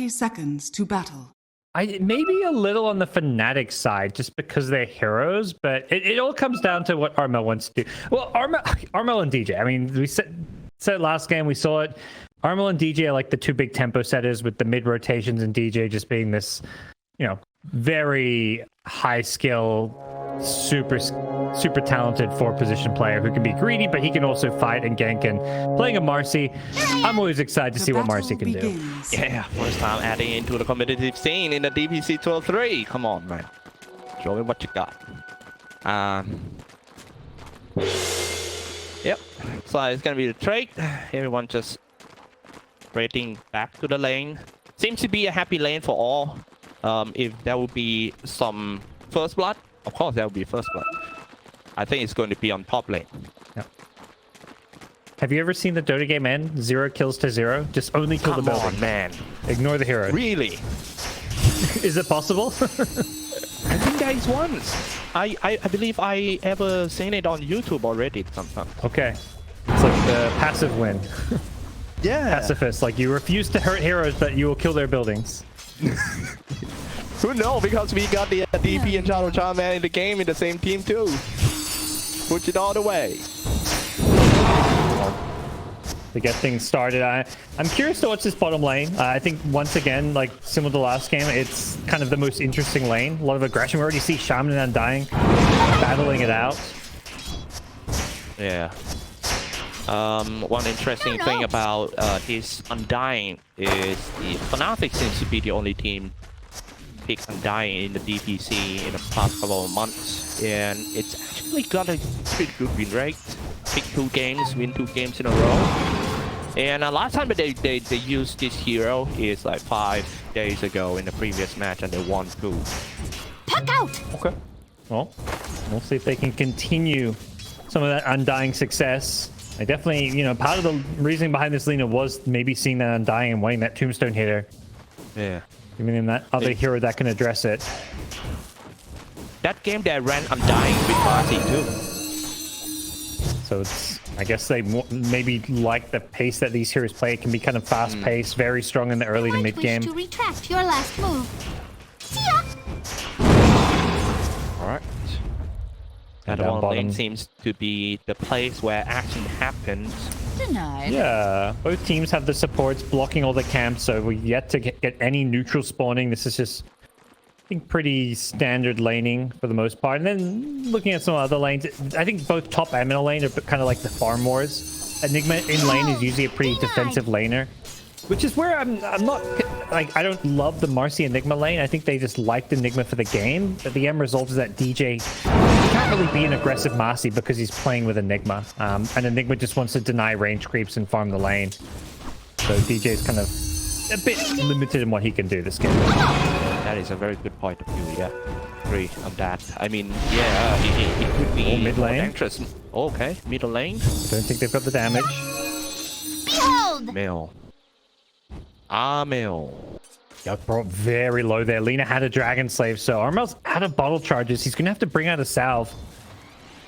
30 seconds to battle. Maybe a little on the Fnatic side, just because they're heroes, but it all comes down to what Armel wants to do. Well, Armel and DJ. I mean, we said last game, we saw it. Armel and DJ are like the two big tempo setters, with the mid rotations, and DJ just being this, very high skill, super talented 4-position player who can be greedy, but he can also fight and gank. And playing a Marcy, I'm always excited to see what Marcy can do. Yeah, first time adding into the competitive scene in the DPC 12-3. Come on, man. Show me what you got. Yep. So it's gonna be the trade. Everyone just rating back to the lane. Seems to be a happy lane for all. If there will be some first blood, of course there will be first blood. I think it's going to be on top lane. Yeah. Have you ever seen the Dota game end? 0 kills to 0? Just only kill the building. Come on, man. Ignore the hero. Really? Is it possible? I think there is once. I believe I ever seen it on YouTube already sometimes. Okay. It's like the passive win. Yeah. Pacifist. Like, you refuse to hurt heroes, but you will kill their buildings. Who knows? Because we got the DP and Shadow Charman in the game in the same team too. Push it all the way. To get things started, I'm curious to what's this bottom lane. I think once again, like similar to last game, it's kind of the most interesting lane. A lot of aggression. We already see Shaman and Undying battling it out. Yeah. One interesting thing about this Undying is the Fnatic seems to be the only team pick Undying in the DPC in the past couple of months, and it's actually got a pretty good win rate. Pick 2 games, win 2 games in a row. And last time they used this hero is like 5 days ago in the previous match, and they won 2. Pack out. Okay. Well, we'll see if they can continue some of that Undying success. I definitely, part of the reasoning behind this Lina was maybe seeing that Undying and wanting that tombstone hitter. Yeah. Giving them that other hero that can address it. That game they ran Undying with Marcy too. So it's, I guess they maybe like the pace that these heroes play. It can be kind of fast-paced, very strong in the early to mid-game. To retract your last move. See ya. All right. That one lane seems to be the place where action happens. Denied. Yeah, both teams have the supports blocking all the camps, so we're yet to get any neutral spawning. This is just, I think, pretty standard laning for the most part. And then looking at some other lanes, I think both top and middle lane are kind of like the farm wars. Enigma in lane is usually a pretty defensive laner, which is where I'm not, like, I don't love the Marcy Enigma lane. I think they just liked Enigma for the game, but the end result is that DJ can't really be an aggressive Marcy because he's playing with Enigma. And Enigma just wants to deny range creeps and farm the lane. So DJ's kind of a bit limited in what he can do this game. That is a very good point of view, yeah. Agree on that. I mean, yeah, it could be mid lane. Interest. Okay, middle lane. I don't think they've got the damage. Behold! Armel. Got brought very low there. Lina had a Dragon Slave, so Armel's out of bottle charges. He's going to have to bring out a salve.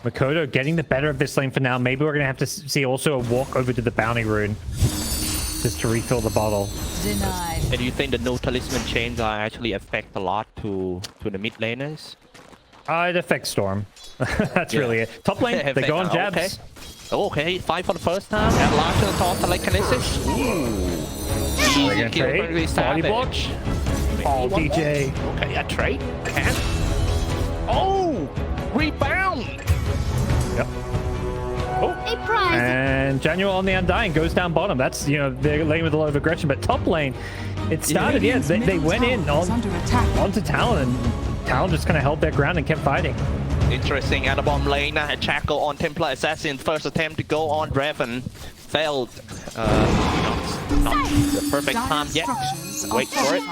Makoto getting the better of this lane for now. Maybe we're going to have to see also a walk over to the Bounty Rune just to refill the bottle. Denied. And do you think the no talisman chains are actually affect a lot to the mid laners? It affects Storm. That's really it. Top lane, they go on jabs. Okay, 5 for the first time. And larger than top telekinesis. Ooh. Easy kill for this body block. Oh, DJ. Okay, a trade. Can. Oh! Rebound! Yep. Oh. And Janual on the Undying goes down bottom. That's, they're lane with a lot of aggression, but top lane, it started, they went in onto Talon, and Talon just kind of held their ground and kept fighting. Interesting at the bottom lane. A Jackal on Templar Assassin. First attempt to go on Draven. Failed. Not the perfect time yet. Wait for it.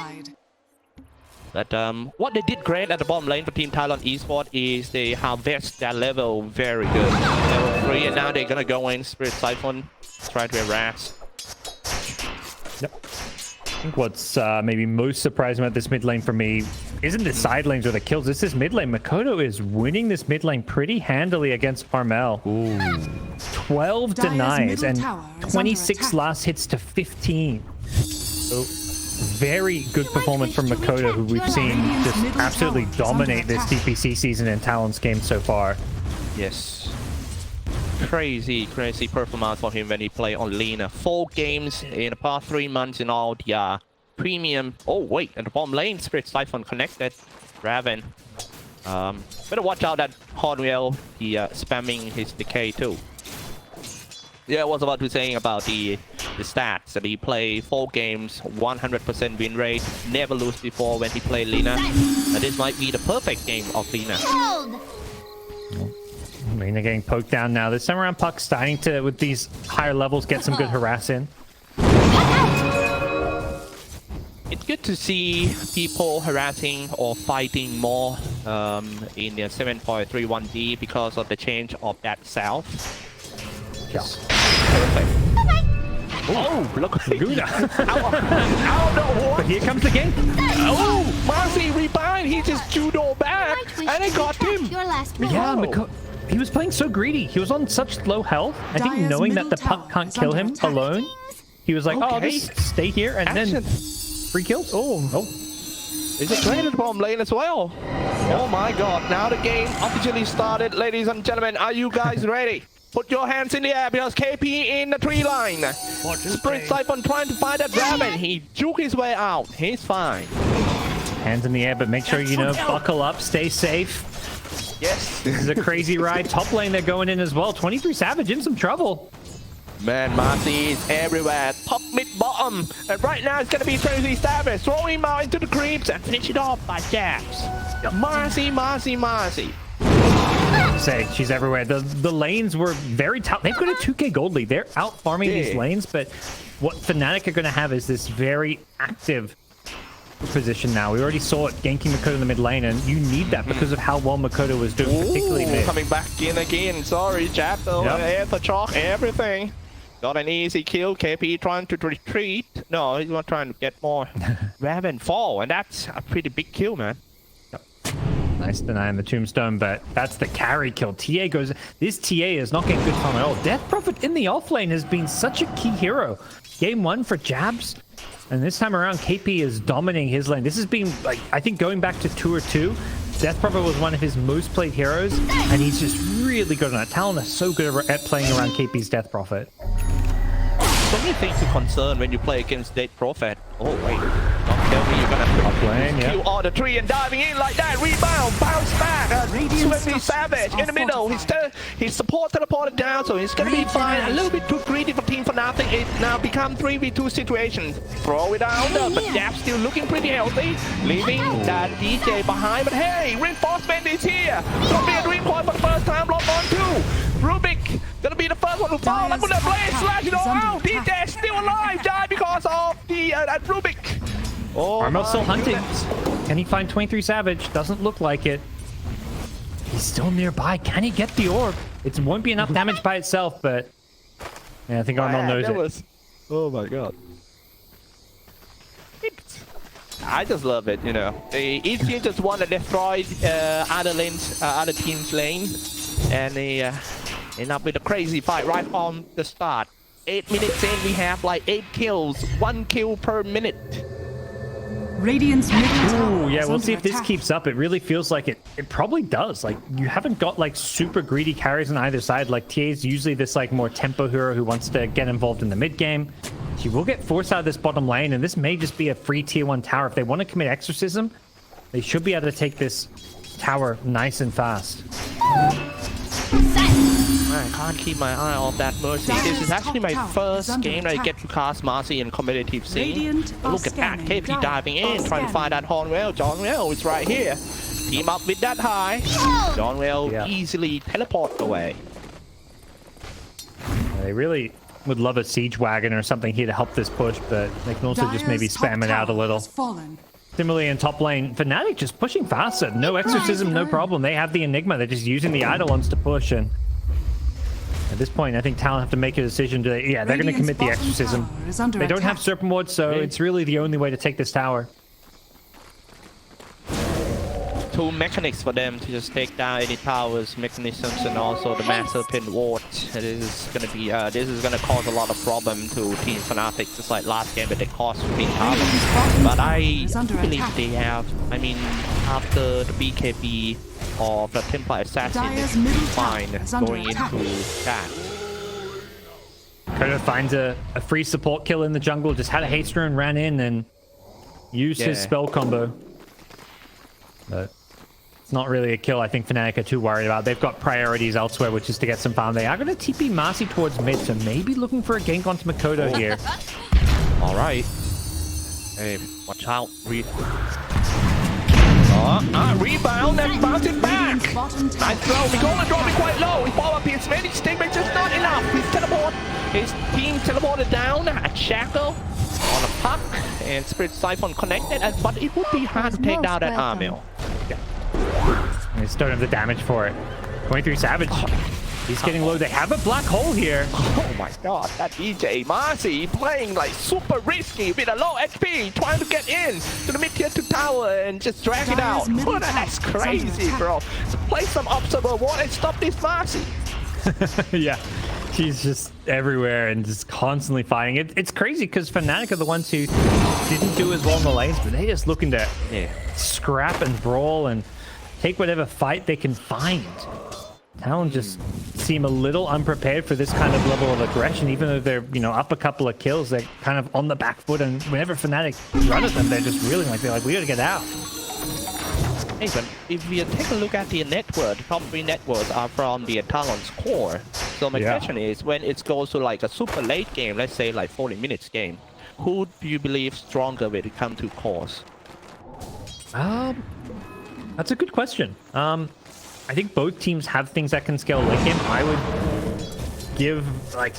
But what they did great at the bottom lane for Team Talon Esports is they harvest that level very good. Level 3, and now they're gonna go in Spirit Siphon, try to harass. Yep. I think what's maybe most surprising about this mid lane for me isn't the side lanes or the kills. This is mid lane. Makoto is winning this mid lane pretty handily against Armel. Ooh. 12 denies and 26 last hits to 15. So Very good performance from Makoto, who we've seen just absolutely dominate this DPC season in Talon's game so far. Yes. Crazy performance for him when he played on Lina. 4 games in the past 3 months in all the premium. Oh wait, and the bottom lane, Spirit Siphon connected. Raven. Better watch out that Armel, he spamming his decay too. Yeah, I was about to say about the stats that he played 4 games, 100% win rate, never lose before when he played Lina. And this might be the perfect game of Lina. Hold. Lina getting poked down now. This time around, Puck starting to, with these higher levels, get some good harass in. It's good to see people harassing or fighting more in the 7.31D because of the change of that south. Yeah. Perfect. Oh, look. Luna. I don't know what. But here comes the game. Oh, Marcy rebind. He just judo back. And I got him. Your last move. Yeah, he was playing so greedy. He was on such low health. I think knowing that the Puck can't kill him alone, he was like, oh, I'll just stay here and then 3 kills. Oh. Is it great at the bottom lane as well? Oh my god. Now the game officially started. Ladies and gentlemen, are you guys ready? Put your hands in the air because KP in the tree line. Spirit Siphon trying to find that Raven. He juke his way out. He's fine. Hands in the air, but make sure, you know, buckle up, stay safe. Yes. This is a crazy ride. Top lane, they're going in as well. 23 Savage in some trouble. Man, Marcy is everywhere. Top, mid, bottom. And right now it's going to be 23 Savage. Throw him out into the creeps and finish it off by jabs. Marcy. Say, she's everywhere. The lanes were very tough. They've got a 2k gold lead. They're out farming these lanes, but what Fnatic are going to have is this very active position now. We already saw it ganking Makoto in the mid lane, and you need that because of how well Makoto was doing, particularly mid. Coming back in again. Sorry, Jab, though. The chalk, everything. Got an easy kill. KP trying to retreat. No, he's not trying to get more. Raven fall, and that's a pretty big kill, man. Nice denying the tombstone, but that's the carry kill. TA goes. This TA is not getting good farm at all. Death Prophet in the off lane has been such a key hero. Game 1 for Jabs, and this time around, KP is dominating his lane. This has been, like, I think going back to Tour 2, Death Prophet was one of his most played heroes, and he's just really good on it. Talon is so good at playing around KP's Death Prophet. So many things to concern when you play against Death Prophet. Oh wait, don't tell me you're gonna kill all the tree and diving in like that. Rebound, bounce back. Swiftly Savage in the middle. His support teleported down, so he's gonna be fine. A little bit too greedy for Team Fnatic. It now become 3v2 situation. Throw it down, but Jab's still looking pretty healthy, leaving that DJ behind. But hey, reinforcement is here. Gonna be a dream point for the first time. Lock on 2. Rubick gonna be the first one to fall. I'm gonna blade slash it all out. DJ still alive, died because of the Rubick. Oh, Armel still hunting. Can he find 23 Savage? Doesn't look like it. He's still nearby. Can he get the orb? It won't be enough damage by itself, but yeah, I think Armel knows it. Oh my god. I just love it, you know. Each team just want to destroy other team's lane, and they end up with a crazy fight right from the start. 8 minutes in, we have like 8 kills, 1 kill per minute. Radiant's middle tower. Ooh, yeah, we'll see if this keeps up. It really feels like it probably does. Like, you haven't got like super greedy carries on either side. Like, TA's usually this like more tempo hero who wants to get involved in the mid game. She will get forced out of this bottom lane, and this may just be a free tier 1 tower. If they want to commit exorcism, they should be able to take this tower nice and fast. I can't keep my eye off that Mercy. This is actually my first game that I get to cast Mercy in competitive scene. Look at that, KP diving in, trying to find that Armel. Armel is right here. Team up with that high. Armel easily teleport away. They really would love a siege wagon or something here to help this push, but they can also just maybe spam it out a little. Similarly in top lane, Fnatic just pushing faster. No exorcism, no problem. They have the Enigma. They're just using the Eidolons to push, and at this point, I think Talon have to make a decision to, they're going to commit the exorcism. They don't have Serpent Ward, so it's really the only way to take this tower. two mechanics for them to just take down any towers, mechanisms, and also the master pin ward. This is gonna cause a lot of problem to Team Fnatic, just like last game that they caused Team Talon. But I believe they have. I mean, after the BKB of the Templar Assassin, Dire's they middle fine tower is under going attack. into that. Kodo finds a free support kill in the jungle. Just had a haste rune, ran in and used his spell combo. But it's not really a kill I think Fnatic are too worried about. They've got priorities elsewhere, which is to get some farm. They are going to TP Marcy towards mid, so maybe looking for a gank onto Mikoto here. All right. Hey, watch out. Rebound and bounce it back. Nice throw. Mikoto dropping quite low. He follow up his medic stick, but just not enough. His team teleported down. A shackle on a puck and Spirit Siphon connected, but it would be hard to take down that Armel. They just don't have the damage for it. 23 Savage. He's getting low. They have a black hole here. Oh my god, that DJ Marcy playing like super risky with a low HP, trying to get in to the mid-tier 2 tower and just drag it out. Oh, that's crazy, bro. Play some observer ward and stop this Marcy. Yeah, she's just everywhere and just constantly fighting. It's crazy because Fnatic are the ones who didn't do as well in the lanes, but they're just looking to scrap and brawl and take whatever fight they can find. Talon just seem a little unprepared for this kind of level of aggression, even though they're, you know, up a couple of kills. They're kind of on the back foot, and whenever Fnatic run at them, they're just reeling like they're like, we gotta get out. Hey, but if we take a look at the network, the top 3 networks are from the Talon's core. So my question is, when it goes to like a super late game, let's say like 40 minutes game, who do you believe stronger when it comes to cores? That's a good question. I think both teams have things that can scale late game. I would give, like,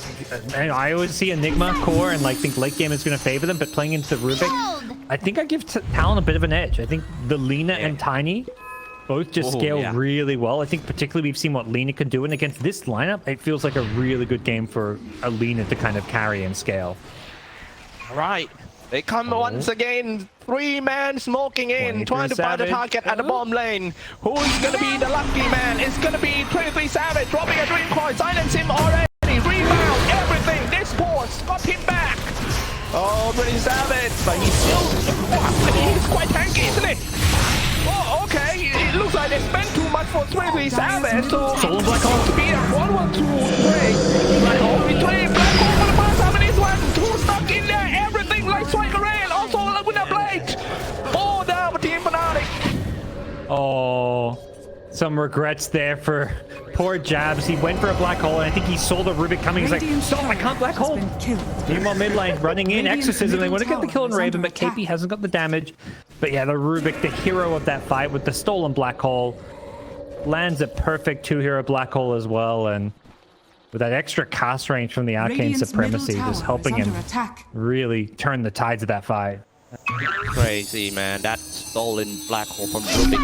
I always see Enigma core and like think late game is going to favor them, but playing into the Rubick, I think I give Talon a bit of an edge. I think the Lina and Tiny both just scale really well. I think particularly we've seen what Lina can do, and against this lineup, it feels like a really good game for a Lina to kind of carry and scale. All right. They come once again, 3-man smoking in, trying to find the target at the bottom lane. Who's going to be the lucky man? It's going to be 23 Savage, dropping a Dream Coin, silence him already, rebound, everything, this force, got him back. Oh, 23 Savage, but he's still, he's quite tanky, isn't he? Oh, okay, it looks like they spent too much for 23 Savage, so Black Hole to beat up 1, 1, 2, 3. Black Hole between, Black Hole for the first time in this one, 2 stuck in there, everything like Striker Rail, also Laguna Blade. 4 down for Team Fnatic. Oh, some regrets there for poor Jabs. He went for a black hole, and I think he saw the Rubick coming. He's like, stop, I can't black hole. Meanwhile, mid lane running in, Exorcism. They want to get the kill on Raven, but KP hasn't got the damage. But yeah, the Rubick, the hero of that fight with the stolen black hole, lands a perfect 2-hero black hole as well, and with that extra cast range from the Arcane Supremacy, just helping him really turn the tides of that fight. Crazy, man. That stolen black hole from Rubick.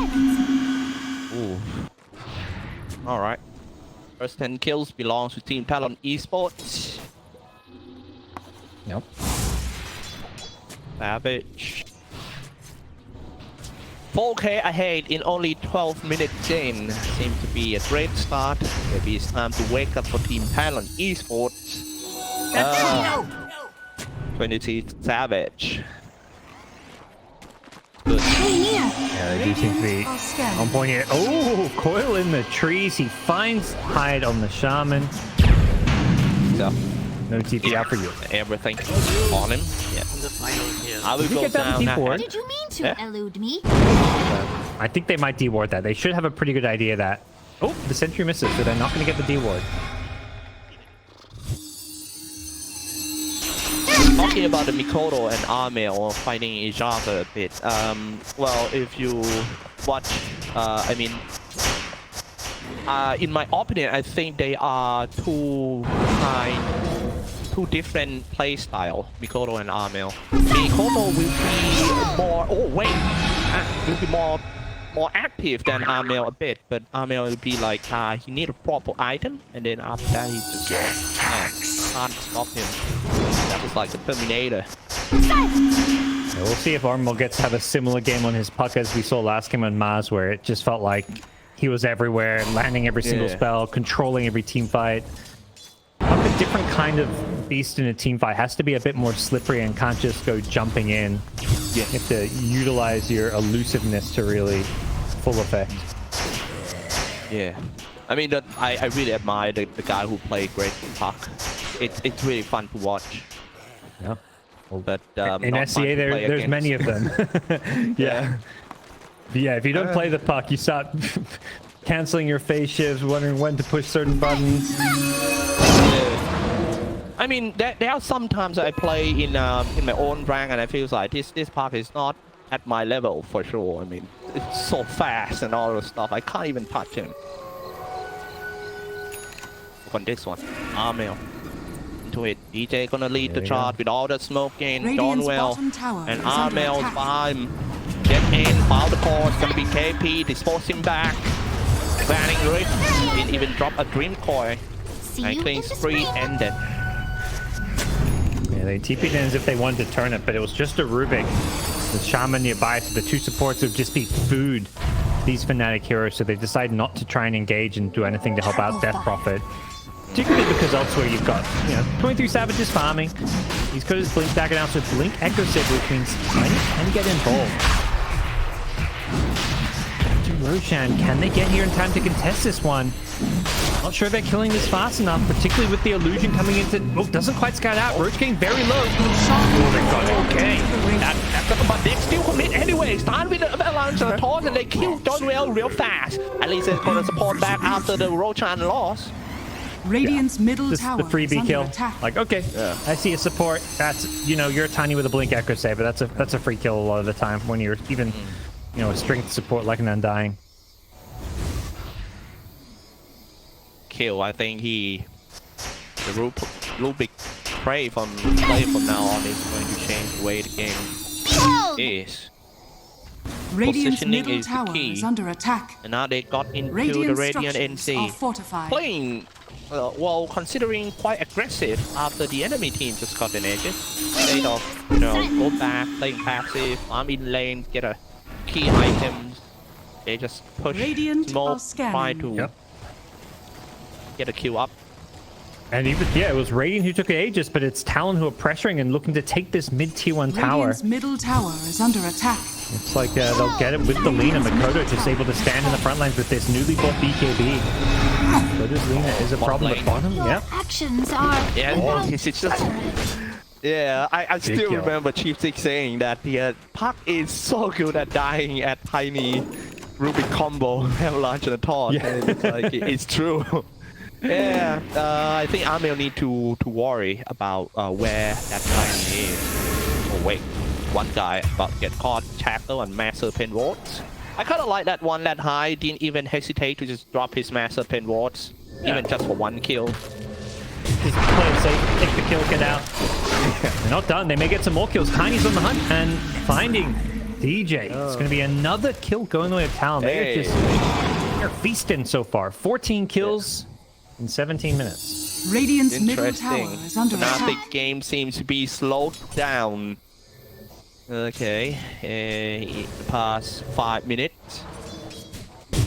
Ooh. All right. First 10 kills belongs to Team Talon Esports. Nope. Savage. 4K ahead in only 12 minutes in. Seems to be a great start. Maybe it's time to wake up for Team Talon Esports. 23 Savage. Good. Yeah, they do seem to be on point here. Oh, Coil in the trees. He finds hide on the Shaman. So, no TP out for you. Everything on him. Yeah. I will go down now. Did you mean to elude me? I think they might deward that. They should have a pretty good idea that. Oh, the sentry misses, so they're not going to get the deward. Talking about the Mikoto and Armel fighting each other a bit. Well, if you watch, in my opinion, I think they are two different play style, Mikoto and Armel. Mikoto will be will be more active than Armel a bit, but Armel will be like he need a proper item, and then after that he just can't stop him. That was like the Terminator. Yeah, we'll see if Armel gets to have a similar game on his puck as we saw last game on Mars, where it just felt like he was everywhere, landing every single spell, controlling every team fight. Puck, a different kind of beast in a team fight, has to be a bit more slippery and can't just go jumping in. You have to utilize your elusiveness to really full effect. Yeah. I mean, I really admire the guy who played great puck. It's really fun to watch. Yeah. But in SCA, there's many of them. Yeah. Yeah, if you don't play the puck, you start canceling your phase shifts, wondering when to push certain buttons. I mean, there are sometimes I play in my own rank and I feel like this puck is not at my level for sure. I mean, it's so fast and all the stuff. I can't even touch him. Look on this one, Armel. Into it. DJ gonna lead the charge with all the smoking. Donwell and Armel behind him. Get in, foul the core. It's gonna be KP. Dispose him back. Banning Rift. Didn't even drop a Dream Coil. And clean spree ended. Yeah, they TP'd in as if they wanted to turn it, but it was just a Rubick with Shaman nearby, so the two supports would just be food these Fnatic heroes, so they decide not to try and engage and do anything to help out Death Prophet. Particularly because elsewhere you've got, 23 Savages farming. He's got his Blink back now, so Blink Echo Sib, which means Tiny can get involved. Roshan, can they get here in time to contest this one? Not sure they're killing this fast enough, particularly with the illusion coming into... Oh, doesn't quite scout out. Roach getting very low. Oh, they got it. Okay. But they still commit anyway. Start with the avalanche and the toss and they kill Donwell real fast. At least they're going to support back after the Roshan loss. Radiant's middle tower the freebie is kill. under attack. Like, okay, I see a support. That's, you're tiny with a Blink Echo Save, but that's a free kill a lot of the time when you're even, a strength support like an Undying. Kill, I think the Rubick play from now on is going to change the way the game is. Radiant's Positioning middle is the tower key. is under attack. And now they got into Radiant the Radiant structures NC. are fortified. Playing, well, considering quite aggressive after the enemy team just got an edge. Instead of, go back, playing passive, arm in lane, get a key items. They just push, Radiant smoke, are scanning. try to get a kill up. And even, it was Radiant who took Aegis, but it's Talon who are pressuring and looking to take this mid-tier 1 tower. Radiant's middle tower is under attack. Looks like they'll get it with the Lina. Makoto just able to stand in the front lines with this newly bought BKB. So does Lina is a problem at bottom. Your actions are... Yeah, it's just... Yeah, I still kill. remember Chief Six saying that the puck is so good at dying at tiny Rubick combo, avalanche and a taunt. Yeah. And it's like, it's true. Yeah, I think Armel need to worry about where that tiny is. Oh wait, one guy about to get caught, tackle and master pin wards. I kind of like that one that high, didn't even hesitate to just drop his master pin wards, even just for one kill. Just play it safe, take the kill, get out. They're not done. They may get some more kills. Tiny's on the hunt and finding DJ. It's going to be another kill going the way of Talon. They're feasting so far. 14 kills in 17 minutes. Radiant's middle tower is under Now the attack. game seems to be slowed down. Okay, in the past 5 minutes.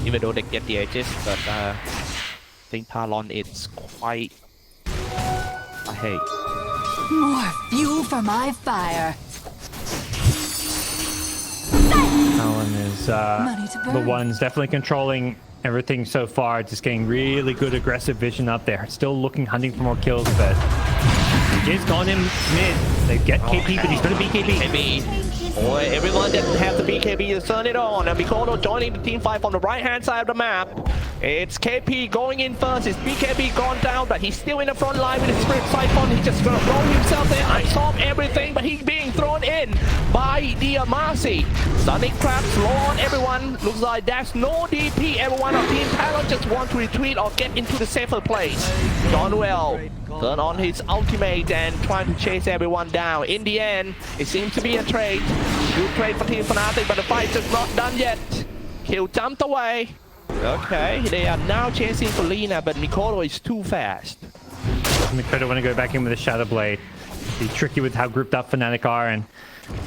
Even though they get the edges, but I think Talon is quite... I hate. More fuel for my fire. Talon is the ones definitely controlling everything so far, just getting really good aggressive vision up there. Still looking, hunting for more kills, but DJ's gone in mid. They get KP, but he's going to BKB. Boy, everyone that have the BKB is turn it on. And Mikoto joining the team fight from the right-hand side of the map. It's KP going in first. His BKB gone down, but he's still in the front line with his Spirit Siphon. He's just gonna throw himself in, absorb everything, but he's being thrown in by the Marcy. Sonic Crab slow on everyone. Looks like there's no DP. Everyone on Team Talon just want to retreat or get into the safer place. Donwell turn on his ultimate and trying to chase everyone down. In the end, it seems to be a trade. Good trade for Team Fnatic, but the fight is not done yet. Kill jumped away. Okay, they are now chasing for Lina, but Mikoto is too fast. Mikoto want to go back in with a Shadow Blade. Be tricky with how grouped up Fnatic are, and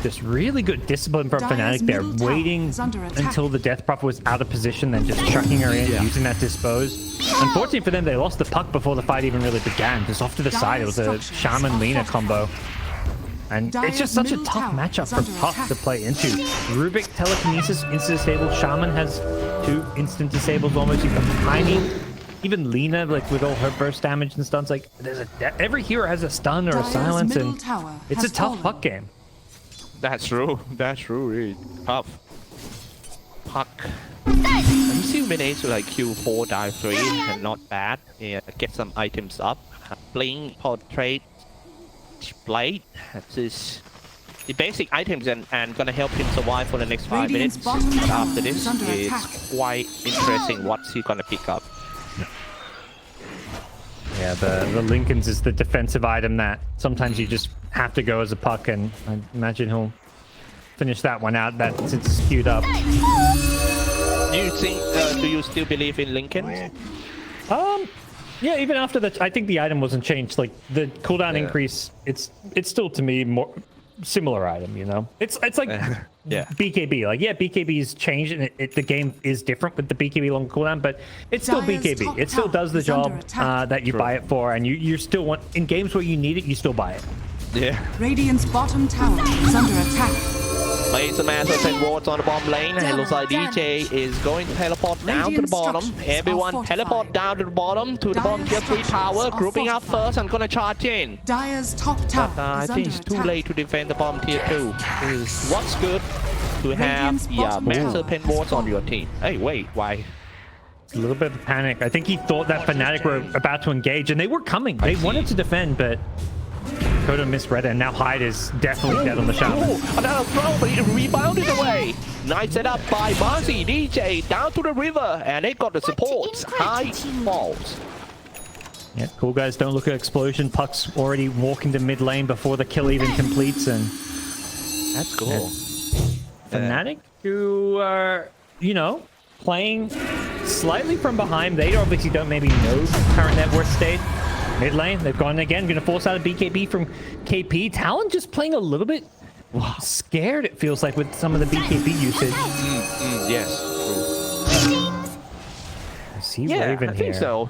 Just really good discipline from Dire's Fnatic there, middle tower waiting is under attack. until the Death Prophet was out of position, then just chucking her in, using that dispose. Unfortunately for them, they lost the puck before the fight even really began. Just off to the side, it was a Shaman Lina combo. And it's just such a tough matchup for Puck to play into. Rubick, telekinesis, instant disable. Shaman has 2 instant disables almost. You've got Tiny. Even Lina, like with all her burst damage and stuns, like every hero has a stun or a silence, and it's a tough Puck game. That's true. That's true. Really tough. Puck. You still managed to like kill 4, die 3, and not bad. Yeah, get some items up. Blink, portrait, blade. That's just the basic items and gonna help him survive for the next 5 minutes. After this, it's quite interesting what he's gonna pick up. Yeah, the Lincolns is the defensive item that sometimes you just have to go as a Puck, and I imagine he'll finish that one out. That's it's queued up. Do you think? Do you still believe in Lincoln? Yeah, even after that, I think the item wasn't changed. Like the cooldown increase, it's still to me more similar item. You know, it's like BKB. Like BKB's changed, and the game is different with the BKB long cooldown, but it's still BKB. It still does the job that you buy it for, and you still want in games where you need it, you still buy it. Yeah. Radiant's bottom tower is under attack. Plays a massive 10 wards on the bomb lane, and it looks like DJ is going to teleport down to the bottom. Everyone teleport down to the bottom, to the bottom tier 3 tower, grouping up first and gonna charge in. Dire's top tower I think it's too late to defend the bottom tier 2. What's good to have massive 10 wards on your team? Hey, wait, why? A little bit of panic. I think he thought that Fnatic were about to engage, and they were coming. They wanted to defend, but Kodo misread it, and now Hyde is definitely dead on the Shaman. Another throw, but it rebounded away. Nice setup by Marcy. DJ down to the river, and they got the support. Hyde falls. Yeah, cool guys don't look at explosion. Puck's already walking to mid lane before the kill even completes, and that's cool. Fnatic, who are, you know, playing slightly from behind. They obviously don't maybe know current net worth state. Mid lane, they've gone again, going to force out a BKB from KP. Talon just playing a little bit scared, it feels like, with some of the BKB usage. Yes, true. I see Raven I think so.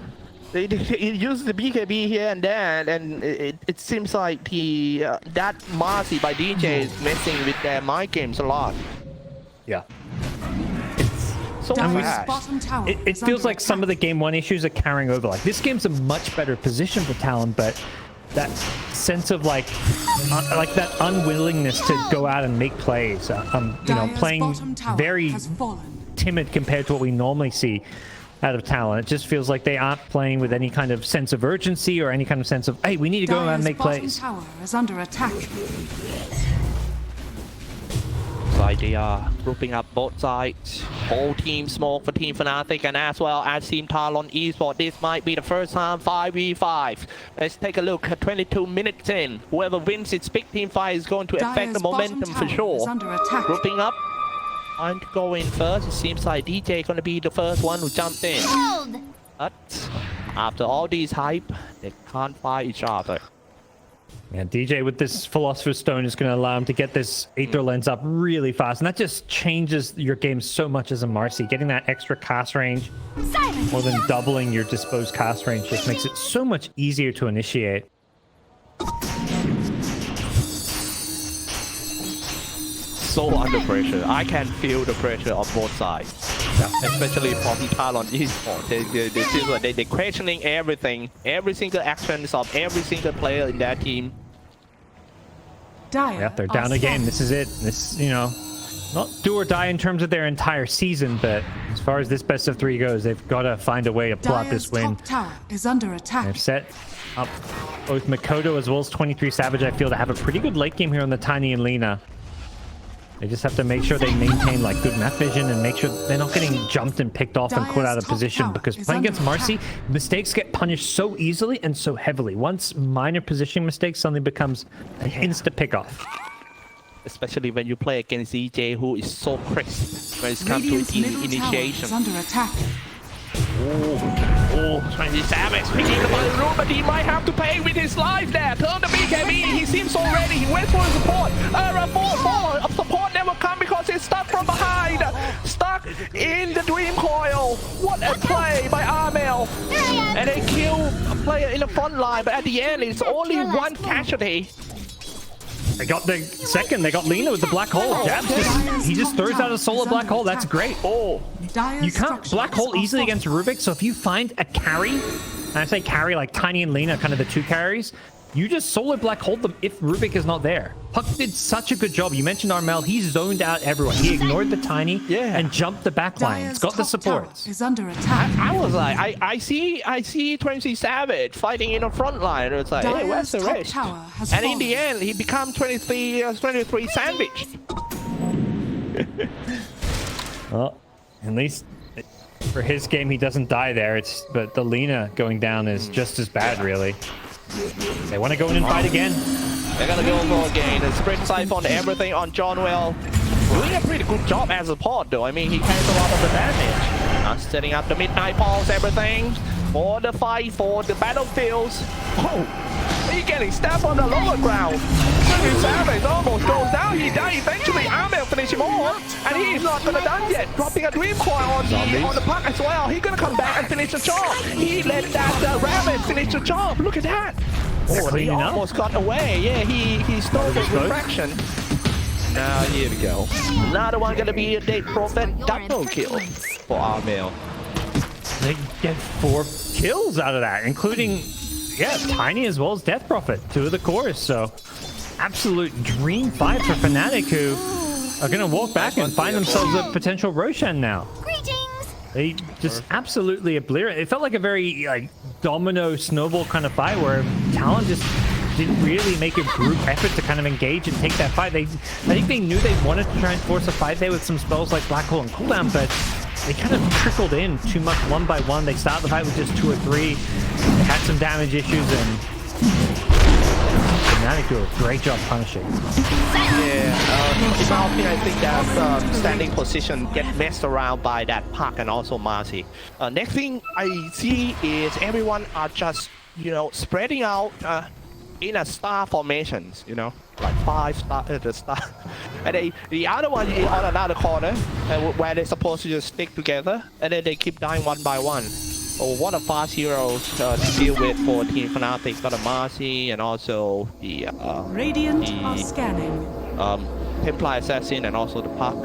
They use the BKB here and there, and it seems like that Marcy by DJ is messing with their mind games a lot. Yeah. So it feels like some of the game 1 issues are carrying over. Like this game's a much better position for Talon, but that sense of like that unwillingness to go out and make plays, you know, playing very timid compared to what we normally see out of Talon. It just feels like they aren't playing with any kind of sense of urgency or any kind of sense of, hey, we need to go out and make plays. Tower is under attack. Like they are grouping up both sides. Whole team smoke for Team Fnatic and as well as Team Talon Esports. This might be the first time 5v5. Let's take a look at 22 minutes in. Whoever wins its big team fight is going to affect the momentum for sure. Grouping up. Time to go in first. It seems like DJ is going to be the first one who jumped in. But after all these hype, they can't fight each other. Yeah, DJ with this Philosopher's Stone is going to allow him to get this Aether Lens up really fast. And that just changes your game so much as a Marcy. Getting that extra cast range, more than doubling your disposed cast range, just makes it so much easier to initiate. So under pressure. I can feel the pressure on both sides. Especially from Talon Esports. They're questioning everything. Every single actions of every single player in that team. Yeah, they're down a game. This is it. This, you know, not do or die in terms of their entire season, but as far as this best of 3 goes, they've got to find a way to pull out this win. Top tower is under attack. They've set up both Makoto as well as 23 Savage, I feel, to have a pretty good late game here on the Tiny and Lina. They just have to make sure they maintain like good map vision and make sure they're not getting jumped and picked off and caught out of position, because playing against Marcy, mistakes get punished so easily and so heavily. Once minor positioning mistakes suddenly becomes an insta pick off. Especially when you play against EJ, who is so crisp when it comes to team initiation. Under attack. Oh, 20 Savage picking the money room, but he might have to pay with his life there. Turn the BKB, he seems so ready. He went for the support. Of support never come because he's stuck from behind. Stuck in the Dream Coil. What a play by Armel. And they kill a player in the front line, but at the end, it's only one casualty. They got the second. They got Lina with the black hole. Jabs he just throws out a solo black hole. That's great. Oh, you can't black hole easily against Rubick. So if you find a carry, and I say carry like Tiny and Lina, kind of the two carries, you just solo black hold them if Rubick is not there. Puck did such a good job. You mentioned Armel. He zoned out everyone. He ignored the Tiny and jumped the back line. It's got the supports. Is under attack. I was like, I see 20 Savage fighting in the front line. It's like, hey, where's the rest? And in the end, he become 23 Sandwich. Well, at least for his game, he doesn't die there. But the Lina going down is just as bad, really. They want to go in and fight again. They're gonna go for again. The sprint siphon everything on Johnwell. Doing a pretty good job as a pod, though. I mean, he carries a lot of the damage. Setting up the midnight pulse, everything for the fight, for the battlefields. Oh, he's getting stabbed on the lower ground. Savage almost goes down. He died eventually. Armel finish him off, and he's not gonna done yet. Dropping a Dream Coil on the puck as well. He's gonna come back and finish the job. He let that rabbit finish the job. Look at that. Oh, he almost got away. Yeah, he stole the refraction. Now here we go. Another one gonna be a Death Prophet double kill for Armel. They get 4 kills out of that, including Tiny as well as Death Prophet, 2 of the cores. So absolute dream fight for Fnatic, who are gonna walk back and find themselves a potential Roshan now. They just absolutely obliterated. It felt like a very domino snowball kind of fight where Talon just didn't really make a group effort to kind of engage and take that fight. I think they knew they wanted to try and force a fight there with some spells like Black Hole and Cooldown, but they kind of trickled in too much one by one. They started the fight with just 2 or 3. They had some damage issues, and Fnatic do a great job punishing. Yeah, in my opinion, I think that standing position get messed around by that Puck and also Marcy. Next thing I see is everyone are just, spreading out in a star formations, like 5 star the star. And the other one is on another corner where they're supposed to just stick together, and then they keep dying one by one. Oh, what a fast heroes to deal with for Team Fnatic. Got a Marcy and also the Radiant are scanning. Templar Assassin and also the Puck.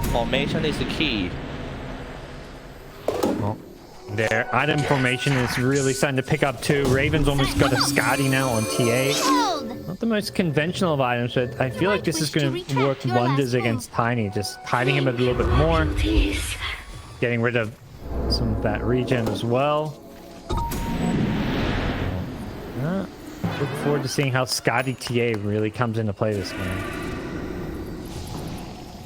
Formation is the key. Well, their item formation is really starting to pick up too. Raven's almost got a Scotty now on TA. Not the most conventional of items, but I feel like this is going to work wonders against Tiny. Just hiding him a little bit more. Getting rid of some of that regen as well. Look forward to seeing how Scotty TA really comes into play this game.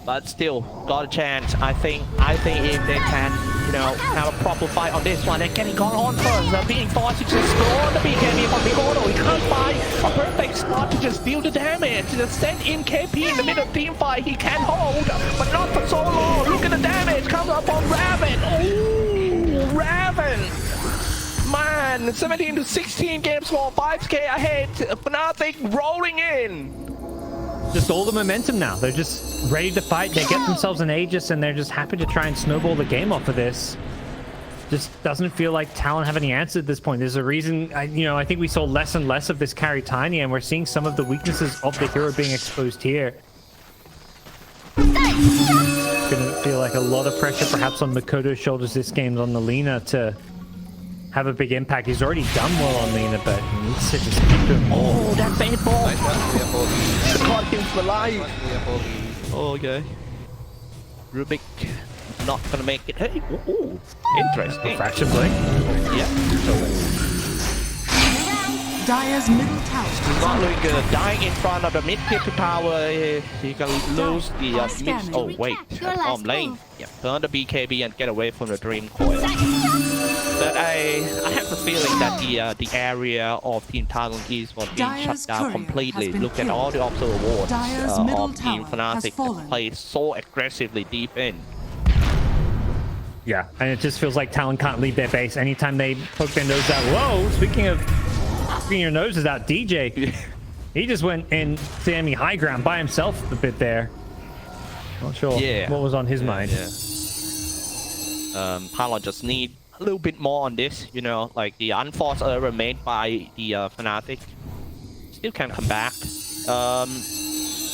But still, got a chance. I think if they can, have a proper fight on this one, they're getting gone on first. They're being forced to just score the BKB from Piccolo. He can't find a perfect spot to just deal the damage. Just send in KP in the middle of team fight. He can hold, but not for so long. Look at the damage comes up on Raven. Ooh, Raven. Man, 17 to 16 game score, 5k ahead. Fnatic rolling in. Just all the momentum now. They're just ready to fight. They get themselves an Aegis, and they're just happy to try and snowball the game off of this. Just doesn't feel like Talon have any answer at this point. There's a reason, I think we saw less and less of this carry Tiny, and we're seeing some of the weaknesses of the hero being exposed here. It's gonna feel like a lot of pressure perhaps on Makoto's shoulders this game on the Lina to have a big impact. He's already done well on Lina, but he needs to just keep doing more. Oh, that bad ball! The caught him for life. Oh, okay. Rubick not gonna make it. Hey, ooh, interesting. Fraction blink. Yeah. Dire's middle tower. Not looking good. Dying in front of the mid tier tower. He can lose the mid. Oh wait, lane. Yeah, turn the BKB and get away from the Dream Coil. But I have the feeling that the area of Team Talon East was being shut down completely. Look at all the observer wards of Team Fnatic that play so aggressively deep in. Yeah, and it just feels like Talon can't leave their base anytime they poke their nose out. Whoa, speaking of your noses out, DJ, he just went in to enemy high ground by himself a bit there. Not sure what was on his mind. Talon just need a little bit more on this, you know, like the unforced error made by the Fnatic still can come back.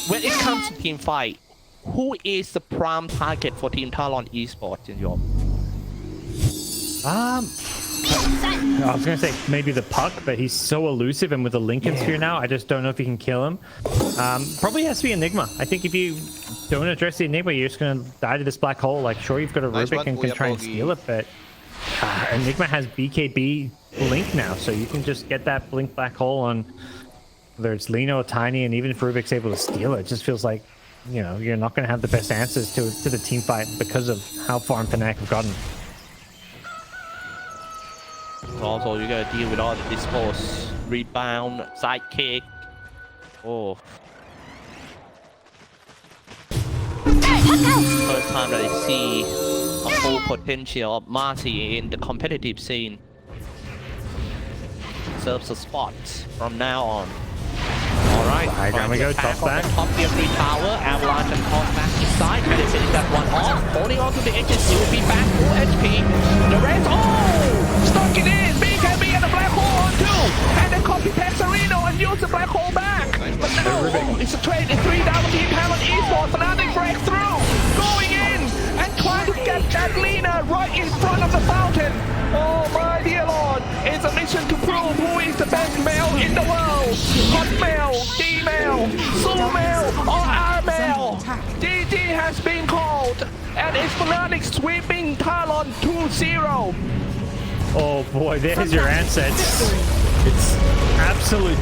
When it comes to team fight, who is the prime target for Team Talon Esports in your? I was gonna say maybe the Puck, but he's so elusive, and with the Lincoln Sphere now, I just don't know if you can kill him. Probably has to be Enigma. I think if you don't address the Enigma, you're just gonna die to this black hole. Like, sure, you've got a Rubick and can try and steal it, but Enigma has BKB Blink now, so you can just get that Blink black hole on whether it's Lina or Tiny, and even if Rubick's able to steal it, it just feels like, you know, you're not gonna have the best answers to the team fight because of how far Fnatic have gotten. Also, you gotta deal with all the dispose, rebound, sidekick. Oh. First time that I see a full potential of Marty in the competitive scene. Serves a spot from now on. Alright, High ground we go, top back. Top tier 3 tower, Avalanche and toss back inside, and they finish that one off. Holding on to the edges, he will be back full HP. The rest, stuck it in! BKB and the black hole on too! And then copy paste Areno and use the black hole back! But no, it's a trade, it's 3 down Team Talon Esports, Fnatic break through! Going in! And trying to get that Lina right in front of the fountain! Oh my dear lord! It's a mission to prove who is the best male in the world! Hot male, D-male, Sue male, or Armel! GG has been called! And it's Fnatic sweeping Talon 2-0! Oh boy, there's your answer. It's absolute